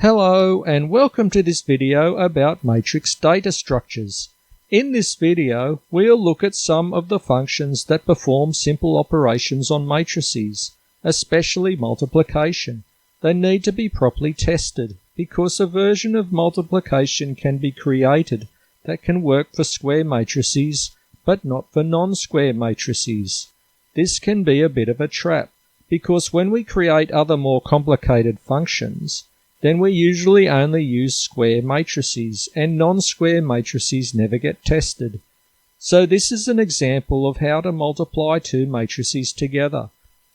Hello and welcome to this video about matrix data structures. In this video, we'll look at some of the functions that perform simple operations on matrices, especially multiplication. They need to be properly tested because a version of multiplication can be created that can work for square matrices but not for non-square matrices. This can be a bit of a trap because when we create other more complicated functions, then we usually only use square matrices, and non-square matrices never get tested. So this is an example of how to multiply two matrices together.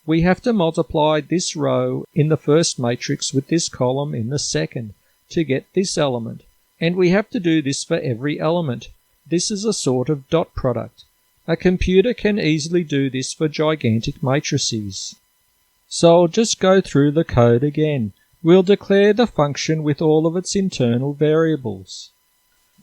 We have to multiply this row in the first matrix with this column in the second to get this element, and we have to do this for every element. This is a sort of dot product. A computer can easily do this for gigantic matrices. So I'll just go through the code again. We'll declare the function with all of its internal variables.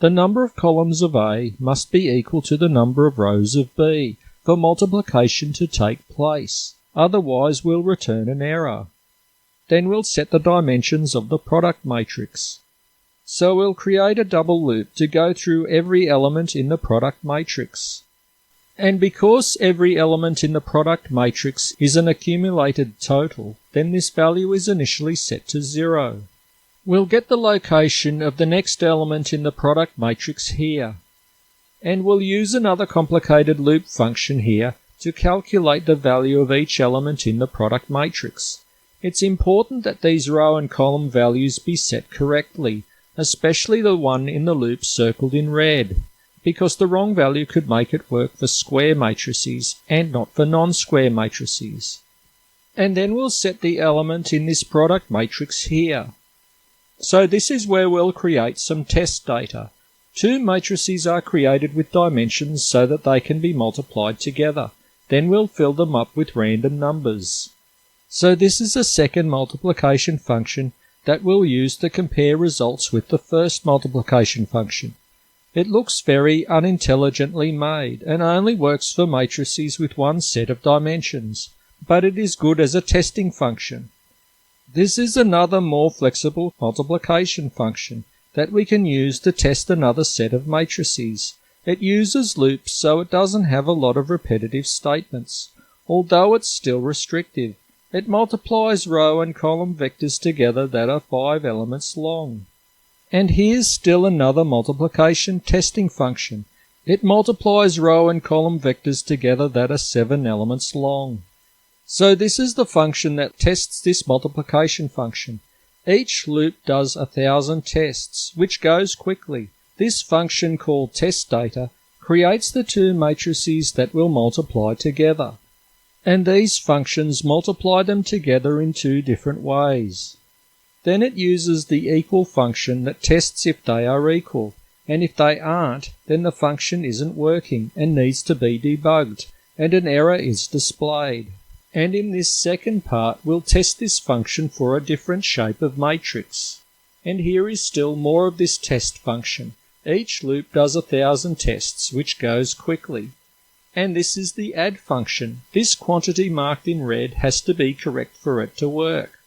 The number of columns of A must be equal to the number of rows of B for multiplication to take place. Otherwise, we'll return an error. Then we'll set the dimensions of the product matrix. So we'll create a double loop to go through every element in the product matrix. And because every element in the product matrix is an accumulated total, then this value is initially set to 0. We'll get the location of the next element in the product matrix here. And we'll use another complicated loop function here to calculate the value of each element in the product matrix. It's important that these row and column values be set correctly, especially the one in the loop circled in red, because the wrong value could make it work for square matrices and not for non-square matrices. And then we'll set the element in this product matrix here. So this is where we'll create some test data. Two matrices are created with dimensions so that they can be multiplied together. Then we'll fill them up with random numbers. So this is a second multiplication function that we'll use to compare results with the first multiplication function. It looks very unintelligently made and only works for matrices with one set of dimensions, but it is good as a testing function. This is another more flexible multiplication function that we can use to test another set of matrices. It uses loops, so it doesn't have a lot of repetitive statements, although it's still restrictive. It multiplies row and column vectors together that are 5 elements long. And here's still another multiplication testing function. It multiplies row and column vectors together that are 7 elements long. So this is the function that tests this multiplication function. Each loop does 1,000 tests, which goes quickly. This function called testData creates the two matrices that will multiply together. And these functions multiply them together in two different ways. Then it uses the equal function that tests if they are equal, and if they aren't, then the function isn't working and needs to be debugged, and an error is displayed. And in this second part, we'll test this function for a different shape of matrix. And here is still more of this test function. Each loop does 1,000 tests, which goes quickly. And this is the add function. This quantity marked in red has to be correct for it to work.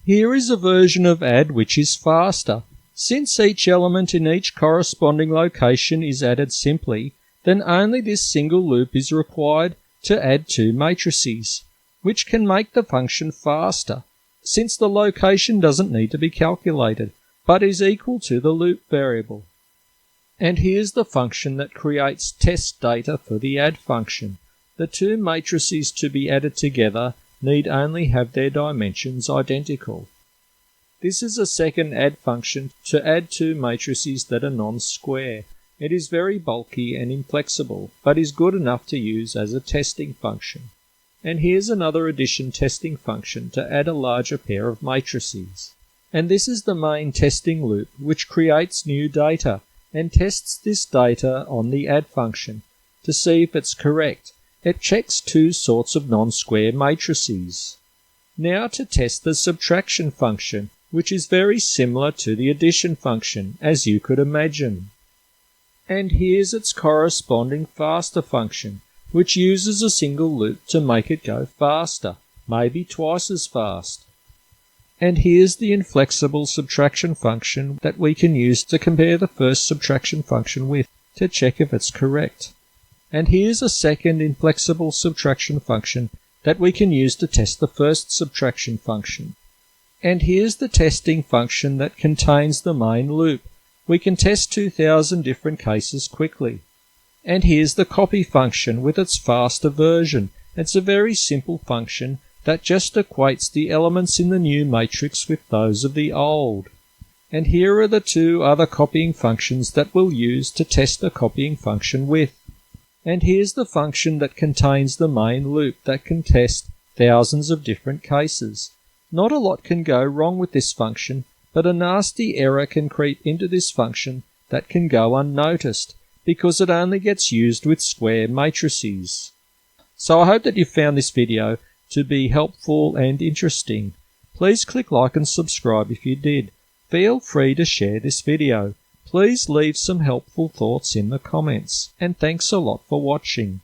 Here is a version of add which is faster. Since each element in each corresponding location is added simply, then only this single loop is required to add two matrices, which can make the function faster, since the location doesn't need to be calculated, but is equal to the loop variable. And here's the function that creates test data for the add function. The two matrices to be added together need only have their dimensions identical. This is a second add function to add two matrices that are non-square. It is very bulky and inflexible, but is good enough to use as a testing function. And here's another addition testing function to add a larger pair of matrices. And this is the main testing loop, which creates new data and tests this data on the add function to see if it's correct. It checks two sorts of non-square matrices. Now to test the subtraction function, which is very similar to the addition function, as you could imagine. And here's its corresponding faster function, which uses a single loop to make it go faster, maybe twice as fast. And here's the inflexible subtraction function that we can use to compare the first subtraction function with, to check if it's correct. And here's a second inflexible subtraction function that we can use to test the first subtraction function. And here's the testing function that contains the main loop. We can test 2,000 different cases quickly. And here's the copy function with its faster version. It's a very simple function that just equates the elements in the new matrix with those of the old. And here are the two other copying functions that we'll use to test the copying function with. And here's the function that contains the main loop that can test thousands of different cases. Not a lot can go wrong with this function, but a nasty error can creep into this function that can go unnoticed, because it only gets used with square matrices. So I hope that you found this video to be helpful and interesting. Please click like and subscribe if you did. Feel free to share this video. Please leave some helpful thoughts in the comments. And thanks a lot for watching.